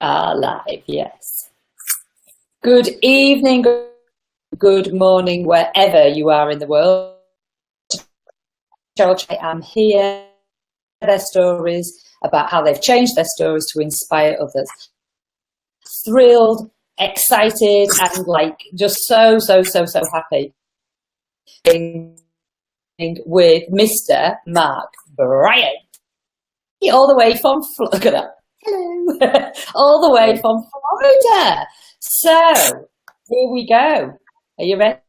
Are live, yes. Good evening, good morning, wherever you are in the world. Cheryl Chapman, I'm here. Their stories about how they've changed their stories to inspire others. Thrilled, excited, and just so happy with Mr. Mark Bryant, all the way from look at that. Hello, all the way from Florida. So here we go. Are you ready?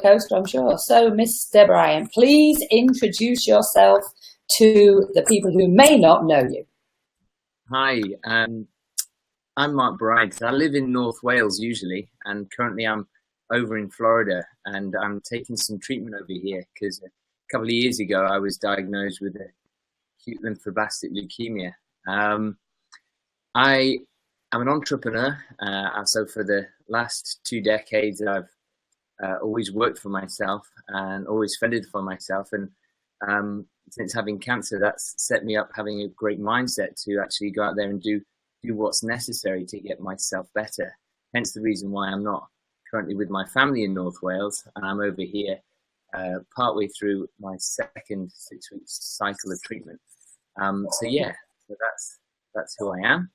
Coaster, I'm sure. So, Mr. Bryant, please introduce yourself to the people who may not know you. Hi, I'm Mark Bryant. I live in North Wales usually, and currently I'm over in Florida, and I'm taking some treatment over here because a couple of years ago I was diagnosed with acute lymphoblastic leukemia. I am an entrepreneur, so for the last 2 decades I've always worked for myself and always fended for myself, and since having cancer, that's set me up having a great mindset to actually go out there and do what's necessary to get myself better. Hence the reason why I'm not currently with my family in North Wales, and I'm over here partway through my second 6-week cycle of treatment. So that's who I am.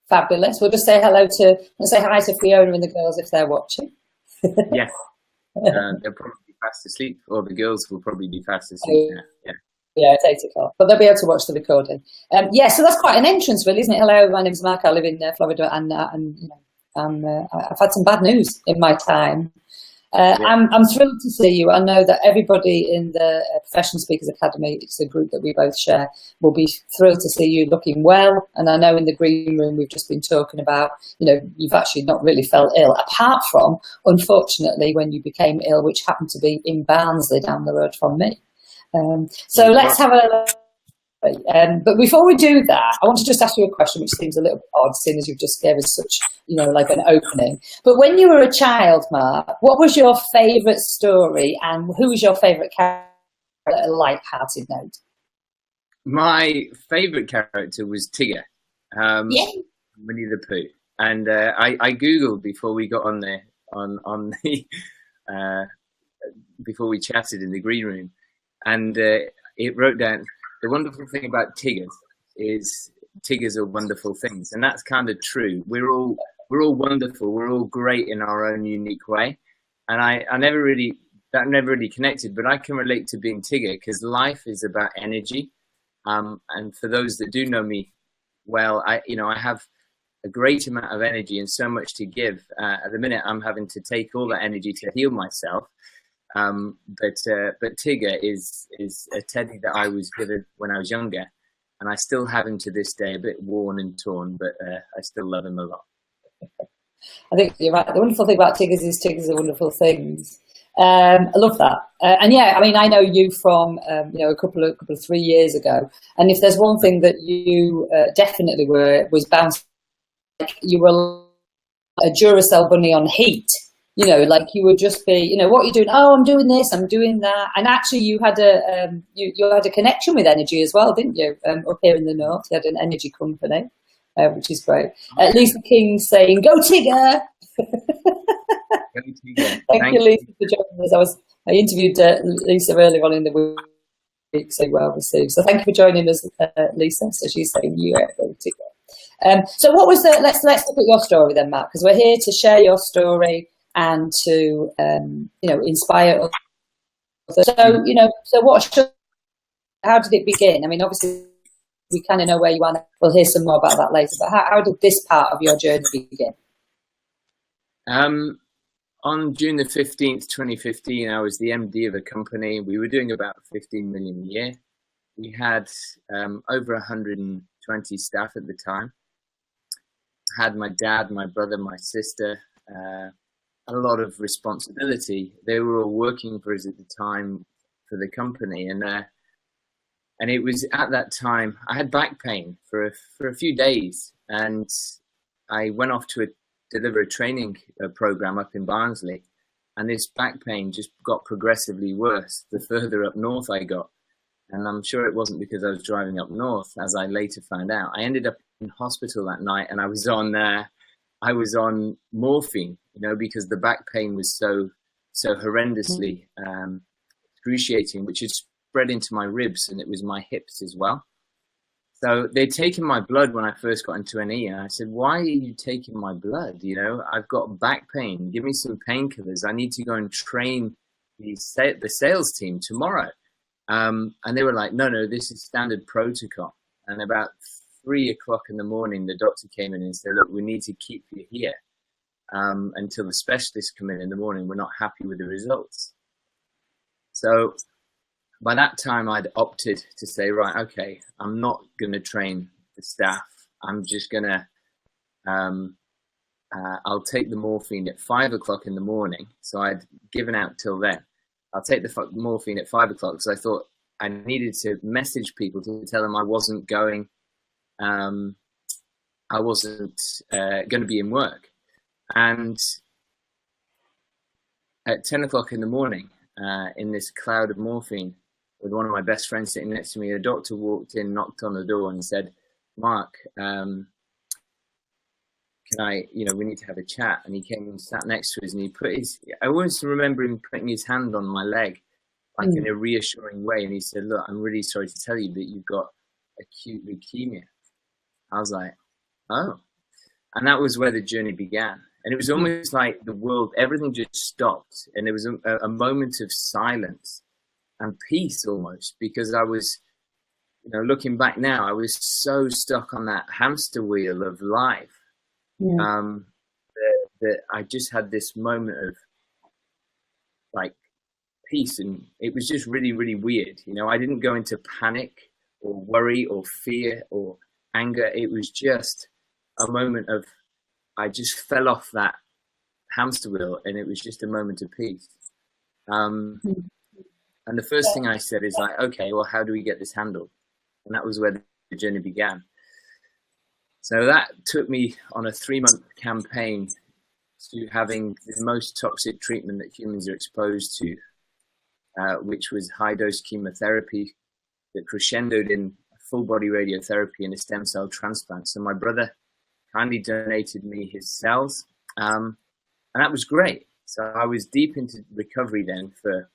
Fabulous. We'll just say say hi to Fiona and the girls if they're watching. Yes, they'll probably be fast asleep, or the girls will probably be fast asleep now. Yeah, it's 8 o'clock, but they'll be able to watch the recording. So that's quite an entrance, really, isn't it? Hello, my name's Mark. I live in Florida, and I've had some bad news in my time. I'm thrilled to see you. I know that everybody in the Professional Speakers Academy, it's a group that we both share, will be thrilled to see you looking well. And I know in the green room we've just been talking about, you've actually not really felt ill, apart from, unfortunately, when you became ill, which happened to be in Barnsley down the road from me. Let's have a but before we do that, I want to just ask you a question, which seems a little bit odd, seeing as you've just gave us such, like an opening. But when you were a child, Mark, what was your favourite story, and who was your favourite character at a light-hearted note? My favourite character was Tigger, Winnie the Pooh, and I googled before we got on there on the before we chatted in the green room, and it wrote down, the wonderful thing about Tiggers is Tiggers are wonderful things, and that's kind of true. We're all wonderful. We're all great in our own unique way, and I never really connected, but I can relate to being Tigger because life is about energy. And for those that do know me well, I have a great amount of energy and so much to give. At the minute, I'm having to take all that energy to heal myself. But Tigger is a teddy that I was given when I was younger, and I still have him to this day, a bit worn and torn, but I still love him a lot. I think you're right. The wonderful thing about Tiggers is Tiggers are wonderful things. I love that. I know you from a couple of 3 years ago, and if there's one thing that you definitely was bounced, like you were a Duracell bunny on heat. You would just be, what are you doing? Oh, I'm doing this, I'm doing that. And actually you had you had a connection with energy as well, didn't you? Up here in the north, you had an energy company, which is great. Lisa King saying, go Tigger! Go Tigger. Thank you, Lisa, for joining us. I interviewed Lisa earlier on in the week, so well received. So thank you for joining us, Lisa. So she's saying, go Tigger. So what was let's look at your story then, Matt, because we're here to share your story and to inspire others. So how did it begin? Obviously we kind of know where you are now. We'll hear some more about that later, but how did this part of your journey begin? On June the 15th, 2015, I was the MD of a company. We were doing about 15 million a year. We had over 120 staff at the time. I had my dad, my brother, my sister, a lot of responsibility. They were all working for us at the time for the company, and it was at that time I had back pain for a few days, and I went off to deliver a training program up in Barnsley, and this back pain just got progressively worse the further up north I got. And I'm sure it wasn't because I was driving up north, as I later found out. I ended up hospital that night, and I was on morphine, because the back pain was so horrendously excruciating, which had spread into my ribs, and it was my hips as well. So they'd taken my blood when I first got into NE, and I said, "Why are you taking my blood? I've got back pain. Give me some painkillers. I need to go and train the sales team tomorrow." And they were like, no, this is standard protocol. And about 3 o'clock in the morning, the doctor came in and said, "Look, we need to keep you here until the specialists come in the morning. We're not happy with the results." So by that time, I'd opted to say, right, okay, I'm not going to train the staff. I'm just going to, I'll take the morphine at 5 o'clock in the morning. So I'd given out till then. I'll take the morphine at 5 o'clock because I thought I needed to message people to tell them I wasn't going, going to be in work. And at 10 o'clock in the morning, in this cloud of morphine, with one of my best friends sitting next to me, a doctor walked in, knocked on the door and said, "Mark, can I, we need to have a chat." And he came and sat next to us, and I always remember him putting his hand on my leg, like in a reassuring way. And he said, "Look, I'm really sorry to tell you that you've got acute leukemia." I was like, "Oh." And that was where the journey began. And it was almost like the world, everything just stopped. And it was a moment of silence and peace almost, because I was, looking back now, I was so stuck on that hamster wheel of life. That I just had this moment of like peace, and it was just really, really weird. I didn't go into panic or worry or fear or anger. It was just a moment of, I just fell off that hamster wheel, and it was just a moment of peace. And the first thing I said is like, okay, well, how do we get this handled? And that was where the journey began. So that took me on a 3-month campaign to having the most toxic treatment that humans are exposed to, which was high-dose chemotherapy that crescendoed in full body radiotherapy and a stem cell transplant. So my brother kindly donated me his cells, and that was great. So I was deep into recovery then for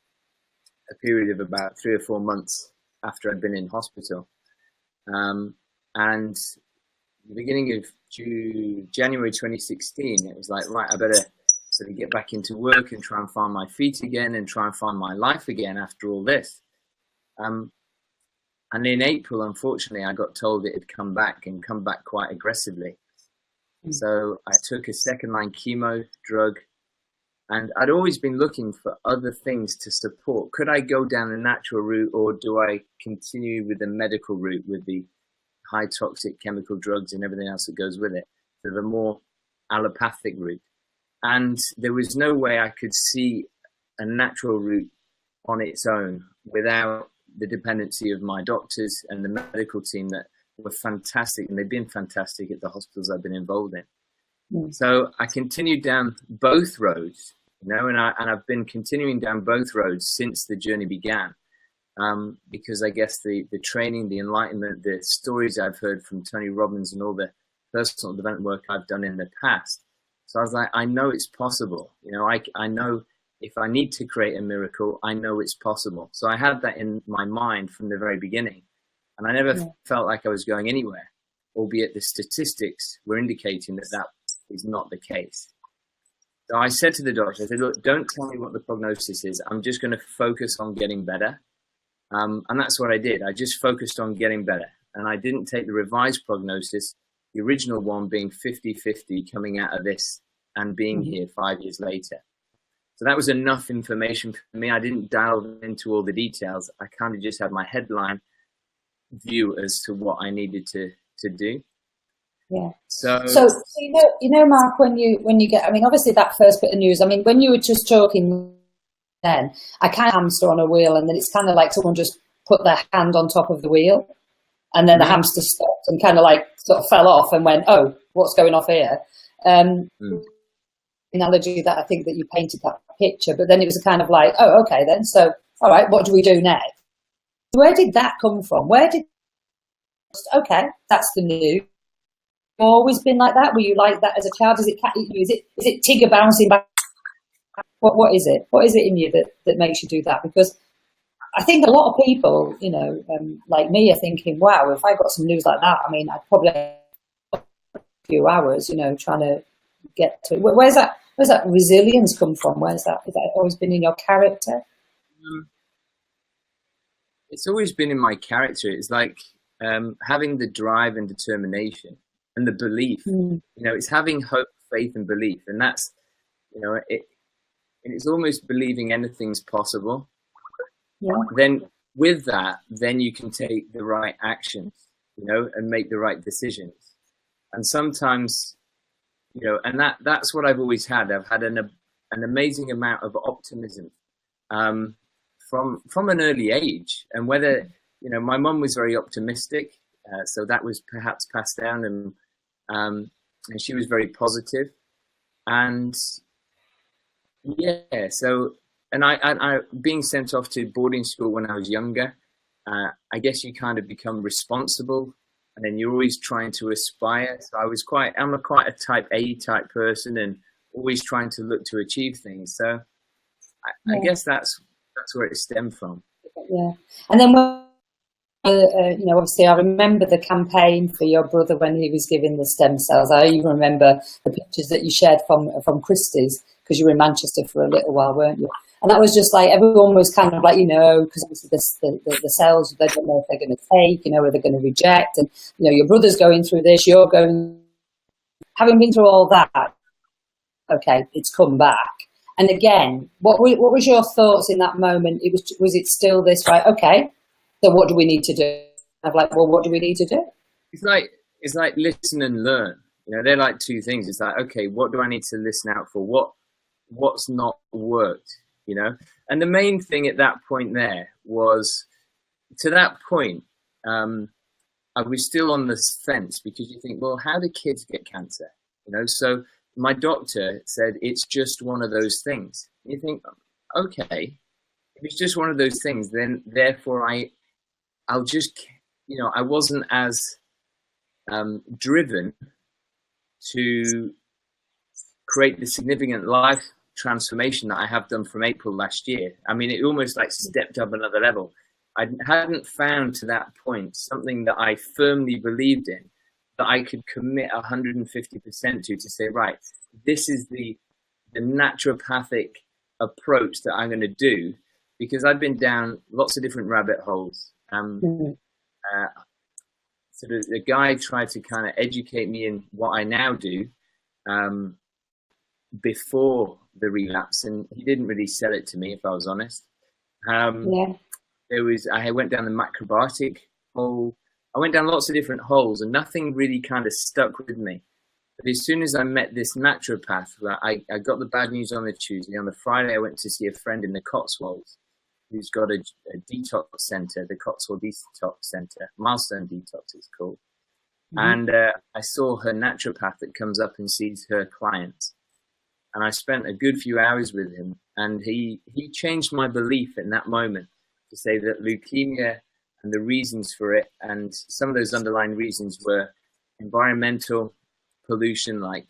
a period of about 3 or 4 months after I'd been in hospital. And the beginning of January 2016, it was like, right, I better sort of get back into work and try and find my feet again and try and find my life again after all this. And in April, unfortunately, I got told it had come back and come back quite aggressively. So I took a second-line chemo drug, and I'd always been looking for other things to support. Could I go down the natural route, or do I continue with the medical route with the high toxic chemical drugs and everything else that goes with it, so the more allopathic route? And there was no way I could see a natural route on its own without the dependency of my doctors and the medical team that were fantastic, and they've been fantastic at the hospitals I've been involved in. So I continued down both roads, and I've been continuing down both roads since the journey began, because I guess the training, the enlightenment, the stories I've heard from Tony Robbins and all the personal development work I've done in the past. So I was like, I know it's possible. I know if I need to create a miracle, I know it's possible. So I had that in my mind from the very beginning, and I never felt like I was going anywhere, albeit the statistics were indicating that that is not the case. So I said to the doctor, I said, look, don't tell me what the prognosis is. I'm just going to focus on getting better. And that's what I did. I just focused on getting better. And I didn't take the revised prognosis, the original one being 50-50 coming out of this and being here 5 years later. So that was enough information for me. I didn't delve into all the details. I kind of just had my headline view as to what I needed to do. Yeah. So Mark, when you get, I mean, obviously that first bit of news, I mean, when you were just talking then, I kind of hamster on a wheel, and then it's kind of like someone just put their hand on top of the wheel, and then the hamster stopped and kind of like sort of fell off and went, oh, what's going off here? Analogy that I think that you painted that picture, but then it was a kind of like, oh, okay then, so all right, what do we do next? Where did that come from? Okay, that's the news. always been like that? Were you like that as a child? Is it Tigger bouncing back? What is it? What is it in you that makes you do that? Because I think a lot of people, like me, are thinking, wow, if I got some news like that, I mean, I'd probably have a few hours, trying to get to it. Where's that resilience come from? Has that always been in your character? It's always been in my character. It's like having the drive and determination and the belief. It's having hope, faith, and belief, and that's, it's almost believing anything's possible. Yeah. Then with that, then you can take the right actions, and make the right decisions. And sometimes, and that's what I've always had. I've had an amazing amount of optimism from an early age. And whether, my mum was very optimistic, so that was perhaps passed down, and she was very positive. And yeah, so, and I being sent off to boarding school when I was younger, I guess you kind of become responsible, and then you're always trying to aspire. So I'm quite a type A type person, and always trying to look to achieve things. So I guess that's where it stemmed from. Yeah. And then obviously I remember the campaign for your brother when he was given the stem cells. I even remember the pictures that you shared from Christie's, because you were in Manchester for a little while, weren't you? And that was just like, everyone was kind of like, because obviously the cells, they don't know if they're going to take, or they're going to reject. And, your brother's going through this, having been through all that, okay, it's come back. And again, what was your thoughts in that moment? Was it still this, right, okay, so what do we need to do? I'm like, well, what do we need to do? It's like listen and learn. They're like two things. It's like, okay, what do I need to listen out for? What's not worked? And the main thing at that point there was, to that point, I was still on the fence, because you think, well, how do kids get cancer? So my doctor said, it's just one of those things. You think, okay, if it's just one of those things, then therefore I'll just, I wasn't as driven to create the significant life transformation that I have done from April last year. I mean, it almost like stepped up another level. I hadn't found to that point something that I firmly believed in, that I could commit 150% to say, right, this is the naturopathic approach that I'm going to do, because I've been down lots of different rabbit holes. So the guy tried to kind of educate me in what I now do before the relapse, and he didn't really sell it to me, if I was honest. I went down the macrobiotic hole. I went down lots of different holes, and nothing really kind of stuck with me. But as soon as I met this naturopath, I got the bad news on the Tuesday. On the Friday, I went to see a friend in the Cotswolds who's got a detox center, the Cotswold Detox Center, Milestone Detox it's called. And I saw her naturopath that comes up and sees her clients. And I spent a good few hours with him, and he changed my belief in that moment to say that leukemia and the reasons for it, and some of those underlying reasons were environmental pollution, like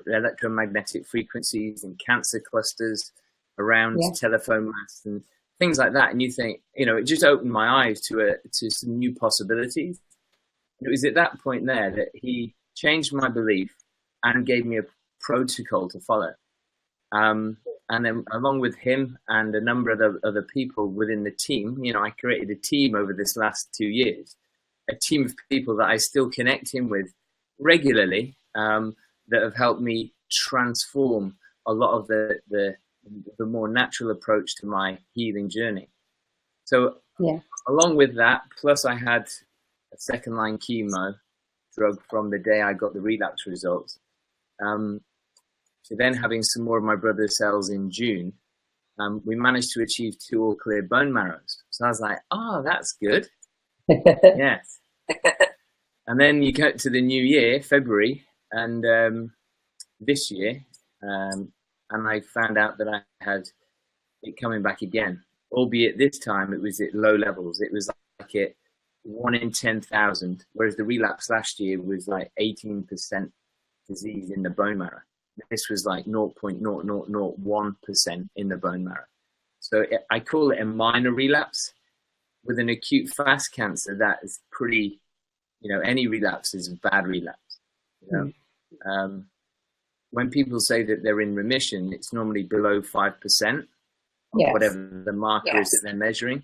electromagnetic frequencies and cancer clusters around telephone masts and things like that. And you think, it just opened my eyes to some new possibilities. It was at that point there that he changed my belief and gave me a protocol to follow. And then along with him and a number of other people within the team, I created a team over this last 2 years, a team of people that I still connect in with regularly, that have helped me transform a lot of the more natural approach to my healing journey. So along with that, plus I had a second line chemo drug from the day I got the relapse results. So then having some more of my brother's cells in June, we managed to achieve 2 all clear bone marrows. So I was like, oh, that's good. Yes. And then you get to the new year, February, and this year, and I found out that I had it coming back again, albeit this time it was at low levels. It was like 1 in 10,000, whereas the relapse last year was like 18% disease in the bone marrow. This was like 0.0001% in the bone marrow. So I call it a minor relapse. With an acute fast cancer, that is pretty, any relapse is a bad relapse. When people say that they're in remission, it's normally below 5%, whatever the marker is that they're measuring.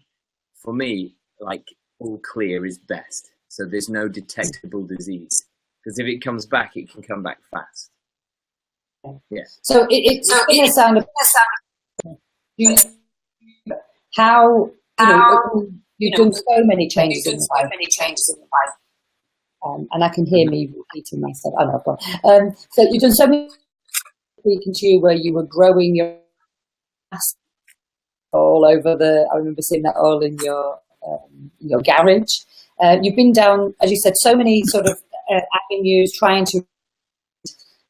For me, like all clear is best. So there's no detectable disease, because if it comes back, it can come back fast. Yeah. So it's going to sound how you've done so many changes in life. And I can hear me repeating myself. Oh, no, I've gone. So you've done so many speaking to you where you were growing your all over I remember seeing that all in your garage. You've been down, as you said, so many sort of avenues trying to,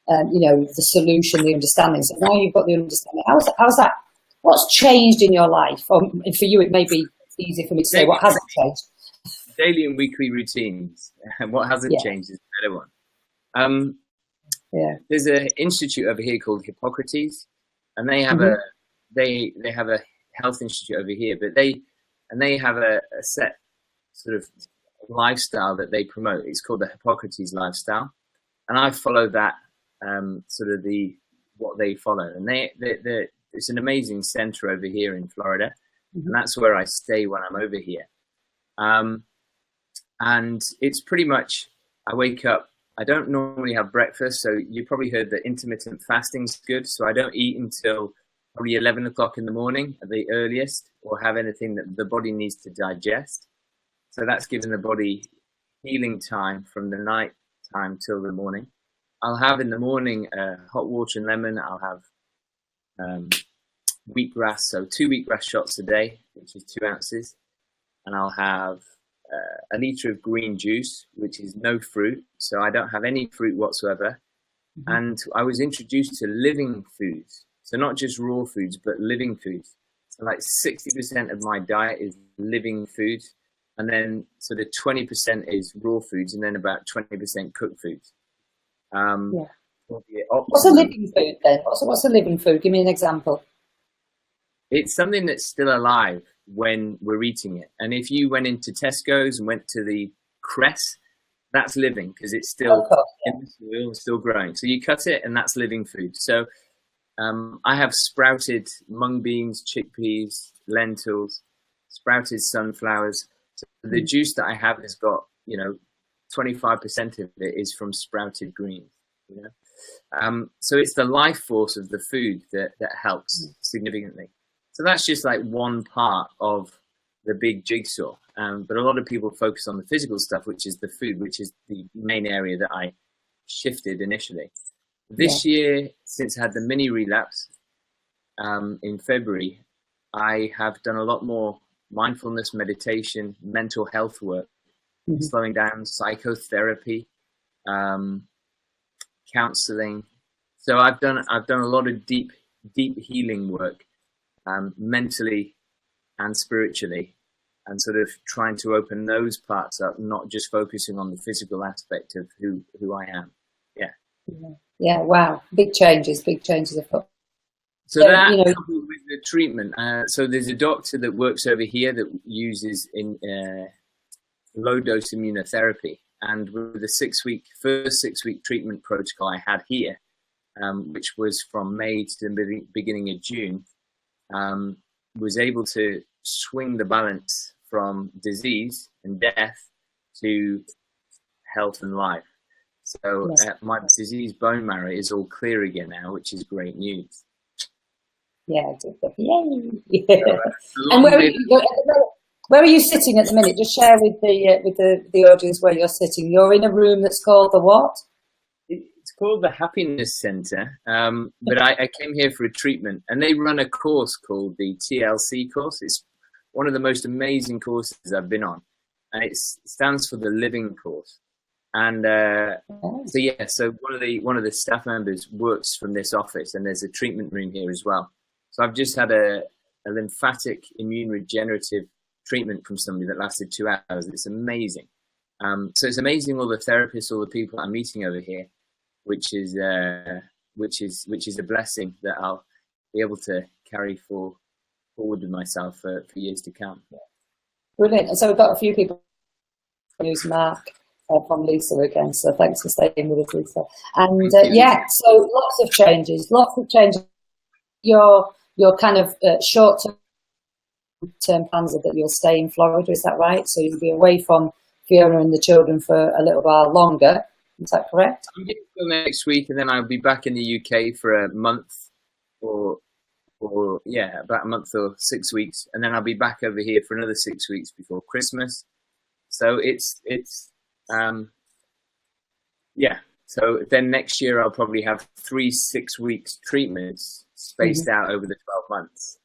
the solution, the understanding. So now you've got the understanding. How's that? What's changed in your life? Or for you, it may be easy for me to say what hasn't changed. Daily and weekly routines. And what hasn't changed is a better one. There's an institute over here called Hippocrates, and they have they have a health institute over here, but they have a set sort of lifestyle that they promote. It's called the Hippocrates lifestyle, and I follow that sort of what they follow. And it's an amazing center over here in Florida, and that's where I stay when I'm over here. And it's pretty much, I wake up, I don't normally have breakfast, so you probably heard that intermittent fasting's good. So I don't eat until probably 11 o'clock in the morning at the earliest, or have anything that the body needs to digest. So that's giving the body healing time from the night time till the morning. I'll have in the morning hot water and lemon. I'll have wheatgrass, so 2 wheatgrass shots a day, which is 2 ounces. And I'll have a liter of green juice, which is no fruit. So I don't have any fruit whatsoever. And I was introduced to living foods. So not just raw foods, but living foods. So like 60% of my diet is living foods. And then sort of 20% is raw foods, and then about 20% cooked foods. What's a living food then? What's a living food? Give me an example. It's something that's still alive when we're eating it. And if you went into Tesco's and went to the cress, that's living, because it's still in the soil, still growing. So you cut it and that's living food. So I have sprouted mung beans, chickpeas, lentils, sprouted sunflowers. So the juice that I have has got, 25% of it is from sprouted greens. So it's the life force of the food that helps significantly. So that's just like one part of the big jigsaw. But a lot of people focus on the physical stuff, which is the food, which is the main area that I shifted initially. This year, since I had the mini relapse in February, I have done a lot more mindfulness, meditation, mental health work, slowing down, psychotherapy, counseling. So I've done a lot of deep healing work, mentally and spiritually, and sort of trying to open those parts up, not just focusing on the physical aspect of who I am. Yeah. Wow. Big changes afoot. So that coupled with the treatment. So there's a doctor that works over here that uses low dose immunotherapy, and with the first 6 week treatment protocol I had here, which was from May to the beginning of June, was able to swing the balance from disease and death to health and life. So my diseased bone marrow is all clear again now, which is great news. Yeah, yay! And where are you sitting at the minute? Just share with the audience where you're sitting. You're in a room that's called the what? It's called the Happiness Center. But I came here for a treatment, and they run a course called the TLC course. It's one of the most amazing courses I've been on, and it stands for the Living Course. And so one of the staff members works from this office, and there's a treatment room here as well. So I've just had a lymphatic immune regenerative treatment from somebody that lasted 2 hours. It's amazing. So it's amazing all the therapists, all the people I'm meeting over here, which is a blessing that I'll be able to carry forward with myself for years to come. Brilliant. And so we've got a few people use Mark from Lisa again. So thanks for staying with us, Lisa. And yeah, so lots of changes. Your kind of short-term plans are that you'll stay in Florida. Is that right? So you'll be away from Fiona and the children for a little while longer. Is that correct? I'm going to go next week, and then I'll be back in the UK for a month, or yeah, about a month or 6 weeks, and then I'll be back over here for another 6 weeks before Christmas. So it's yeah. So then next year I'll probably have 3 6 weeks treatments spaced out over the 12 months,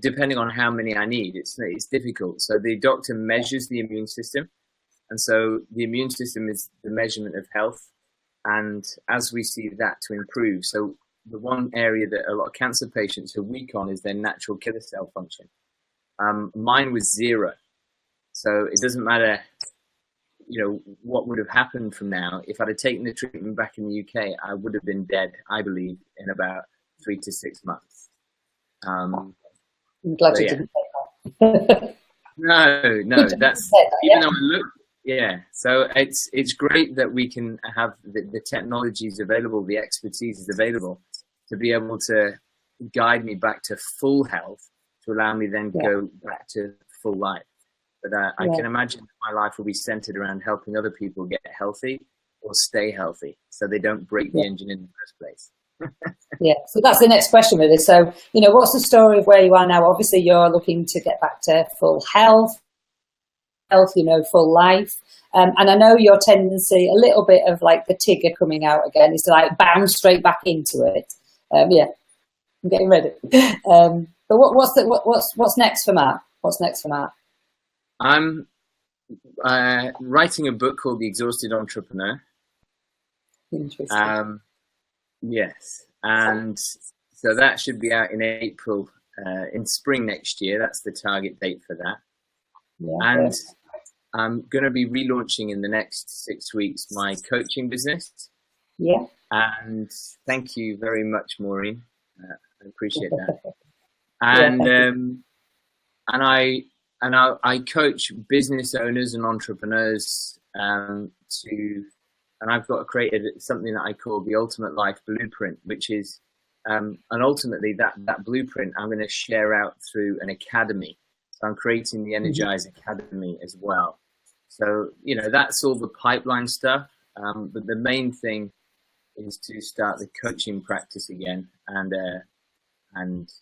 depending on how many I need. It's difficult. So the doctor measures the immune system. And so the immune system is the measurement of health. And as we see that to improve, so the one area that a lot of cancer patients are weak on is their natural killer cell function. Mine was 0. So it doesn't matter, what would have happened from now. If I'd have taken the treatment back in the UK, I would have been dead, I believe, in about 3 to 6 months. I'm glad you didn't say that. No, that's, even though I look, yeah, so it's great that we can have the technologies available, the expertise is available to be able to guide me back to full health, to allow me then go back to full life. But I can imagine that my life will be centered around helping other people get healthy or stay healthy, so they don't break the engine in the first place. Yeah, so that's the next question really. So, what's the story of where you are now? Obviously, you're looking to get back to full health, full life. And I know your tendency, a little bit of like the Tigger coming out again, is to like bounce straight back into it. Yeah, I'm getting ready. But what's next for Mark? What's next for Mark? I'm writing a book called The Exhausted Entrepreneur. Interesting. Yes, and so that should be out in April, in spring next year. That's the target date for that. Yeah, and I'm going to be relaunching in the next 6 weeks my coaching business. Yeah. And thank you very much, Maureen. I appreciate that. And I coach business owners and entrepreneurs and I've got created something that I call the Ultimate Life Blueprint, which is, and ultimately that blueprint I'm going to share out through an academy. So I'm creating the Energize Academy as well. So, that's all the pipeline stuff. But the main thing is to start the coaching practice again. And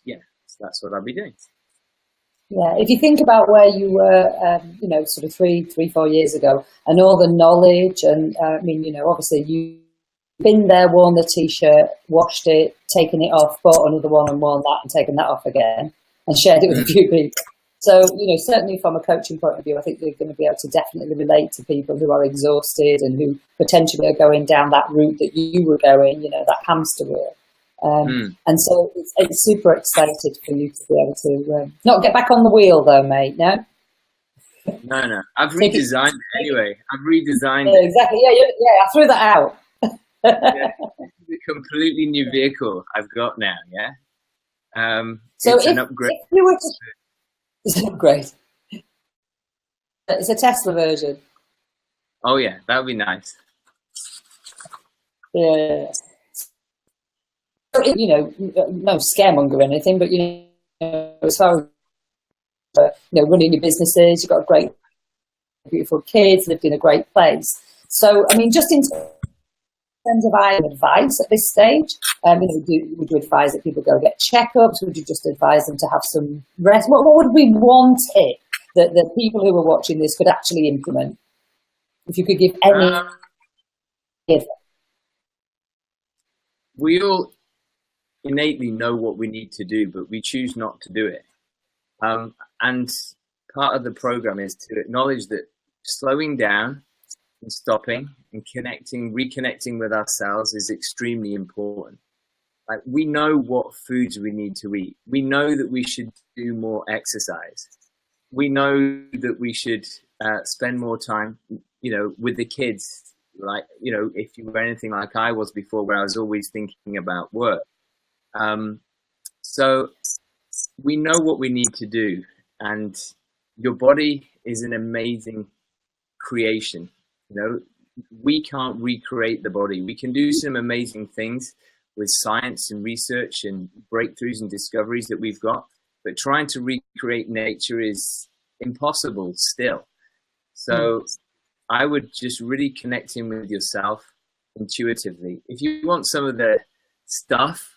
yeah, so that's what I'll be doing. Yeah, if you think about where you were, sort of 4 years ago, and all the knowledge, and obviously you've been there, worn the T-shirt, washed it, taken it off, bought another one and worn that and taken that off again and shared it with a few people. So, certainly from a coaching point of view, I think you're going to be able to definitely relate to people who are exhausted and who potentially are going down that route that you were going, that hamster wheel. And so it's super excited for you to be able to not get back on the wheel though, mate. No. No. I've redesigned it anyway. I've redesigned it. Exactly. Yeah. I threw that out. Yeah, it's a completely new vehicle I've got now. Yeah. So it's an upgrade. If you were to, it's an upgrade. It's a Tesla version. Oh yeah, that would be nice. Yeah. No scaremonger or anything, but as far as running your businesses, you've got great, beautiful kids, lived in a great place. So, I mean, just in terms of advice at this stage, would you advise that people go get checkups? Would you just advise them to have some rest? What would we want it that the people who are watching this could actually implement? If you could give any advice. We all innately know what we need to do, but we choose not to do it. And part of the program is to acknowledge that slowing down and stopping and reconnecting with ourselves is extremely important. Like, we know what foods we need to eat. We know that we should do more exercise. we know that we should spend more time, with the kids. Like, if you were anything like I was before, where I was always thinking about work. So we know what we need to do, and your body is an amazing creation. We can't recreate the body. We can do some amazing things with science and research and breakthroughs and discoveries that we've got, but trying to recreate nature is impossible still. So I would just really connect in with yourself intuitively. If you want some of the stuff,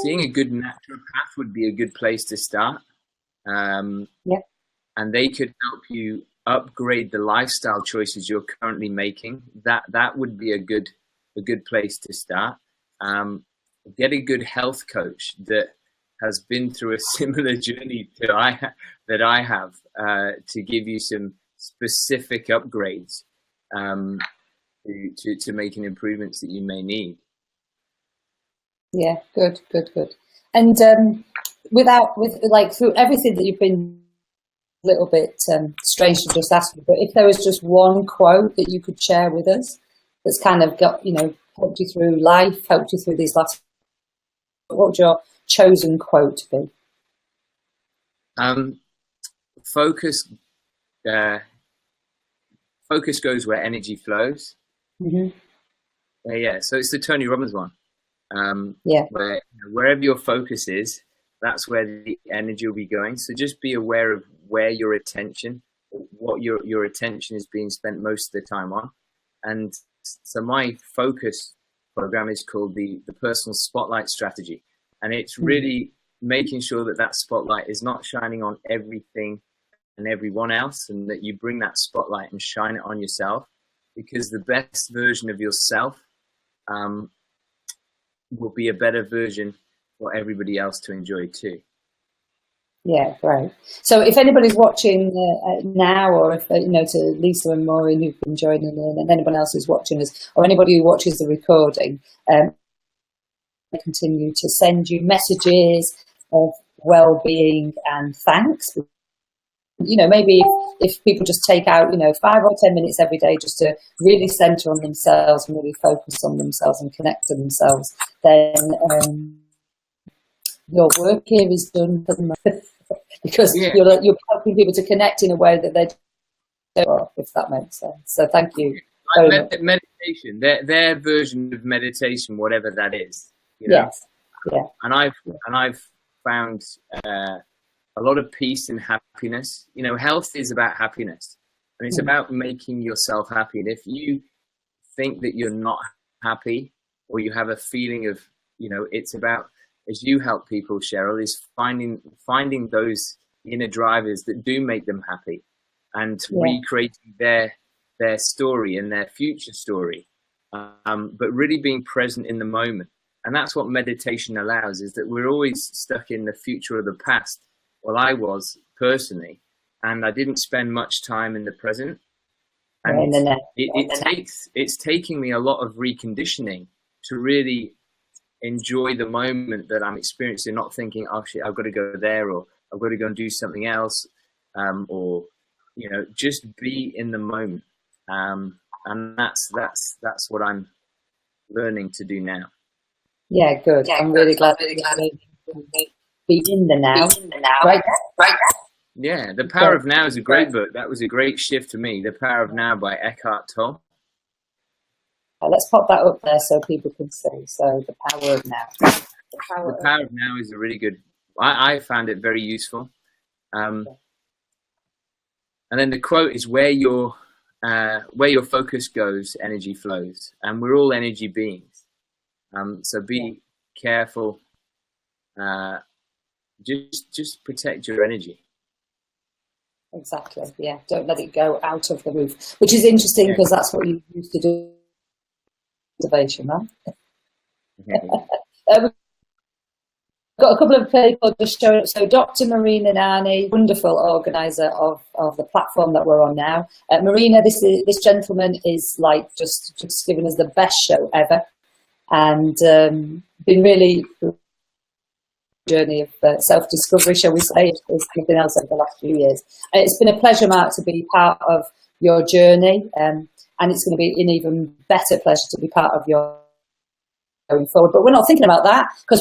seeing a good naturopath would be a good place to start. And they could help you upgrade the lifestyle choices you're currently making. That would be a good place to start. Get a good health coach that has been through a similar journey that I have, to give you some specific upgrades to making improvements that you may need. Yeah, good. And through everything that you've been, a little bit strange to just ask you, but if there was just one quote that you could share with us that's kind of got, helped you through life, helped you through these last, what would your chosen quote be? Focus goes where energy flows. So it's the Tony Robbins one. Where wherever your focus is, that's where the energy will be going. So just be aware of where your attention, what your attention is being spent most of the time on. And so my focus program is called the Personal Spotlight Strategy. And it's really making sure that spotlight is not shining on everything and everyone else, and that you bring that spotlight and shine it on yourself, because the best version of yourself will be a better version for everybody else to enjoy too. Yeah, great. So if anybody's watching now, or if, to Lisa and Maureen who've been joining in, and anyone else who's watching us, or anybody who watches the recording, I continue to send you messages of well-being and thanks. Maybe if people just take out, 5 or 10 minutes every day just to really center on themselves and really focus on themselves and connect to themselves, then your work here is done for them. Because you're helping people to connect in a way that they don't, if that makes sense. So thank you. Meditation, their version of meditation, whatever that is. Yes. Yeah. And I've found a lot of peace and happiness. Health is about happiness, and it's about making yourself happy. And if you think that you're not happy, or you have a feeling of, it's about, as you help people, Cheryl, is finding those inner drivers that do make them happy, and recreating their story and their future story, but really being present in the moment. And that's what meditation allows, is that we're always stuck in the future or the past. Well, I was personally, and I didn't spend much time in the present. And it's taking me a lot of reconditioning to really enjoy the moment that I'm experiencing, not thinking, oh shit, I've got to go there, or I've got to go and do something else, or just be in the moment. And that's what I'm learning to do now. Yeah, good. Yeah, I'm really glad to be in the now. Right. Yeah, The Power of Now is a great book. That was a great shift for me. The Power of Now by Eckhart Tolle. Let's pop that up there so people can see. So The Power of Now. The Power of Now is a really good. I found it very useful. And then the quote is, where your focus goes, energy flows. And we're all energy beings. So be careful. Just protect your energy. Exactly. Yeah. Don't let it go out of the roof, which is interesting because that's what you used to do. Motivation, man. We've got a couple of people just showing up. So Dr. Marina Nani, wonderful organizer of the platform that we're on now. Marina, this gentleman is like just giving us the best show ever, and been really journey of self-discovery, shall we say, if nothing else, over the last few years. And it's been a pleasure, Mark, to be part of your journey, and it's going to be an even better pleasure to be part of your going forward. But we're not thinking about that because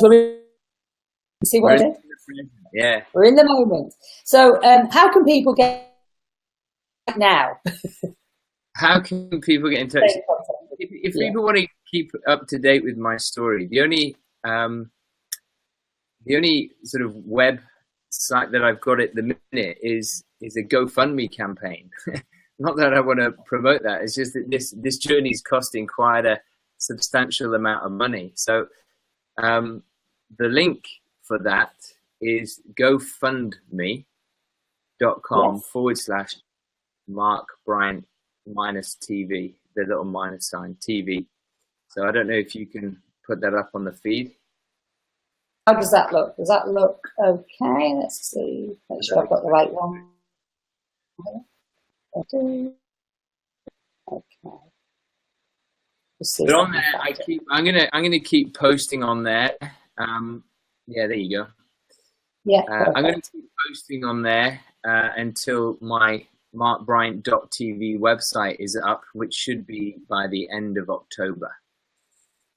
see what I did? Yeah. We're in the moment. So how can people get now? How can people get in touch? If people want to keep up to date with my story, the only sort of web site that I've got at the minute is a GoFundMe campaign. Not that I want to promote that. It's just that this journey is costing quite a substantial amount of money. So the link for that is gofundme.com/Mark Bryant -TV, the little minus sign TV. So I don't know if you can put that up on the feed. How does that look? Does that look okay? Let's see. Make sure I've got the right one. Okay. But on there, I'm gonna keep posting on there. Yeah, there you go. Yeah. I'm gonna keep posting on there until my markbryant.tv website is up, which should be by the end of October.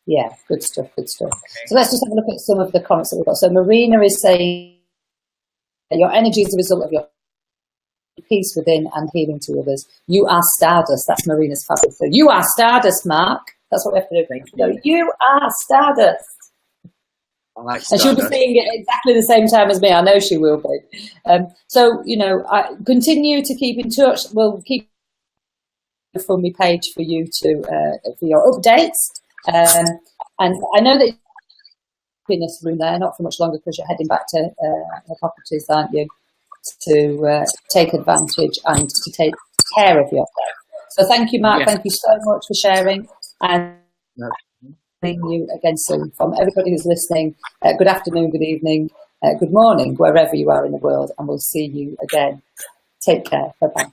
Yeah, good stuff, good stuff. Okay. So let's just have a look at some of the comments that we've got. So Marina is saying, your energy is the result of your peace within and healing to others. You are stardust. That's Marina's fabulous. So you are stardust, Mark. That's what we have to do. So you are stardust. I like stardust. And she'll be saying it exactly the same time as me. I know she will be. So, you know, continue to keep in touch. We'll keep the GoFundMe page for you to for your updates. And I know that you're in this room there, not for much longer because you're heading back to the properties, aren't you? To take advantage and to take care of yourself. So thank you, Mark. Yeah. Thank you so much for sharing. And seeing you again soon. From everybody who's listening, good afternoon, good evening, good morning, wherever you are in the world. And we'll see you again. Take care. Bye-bye.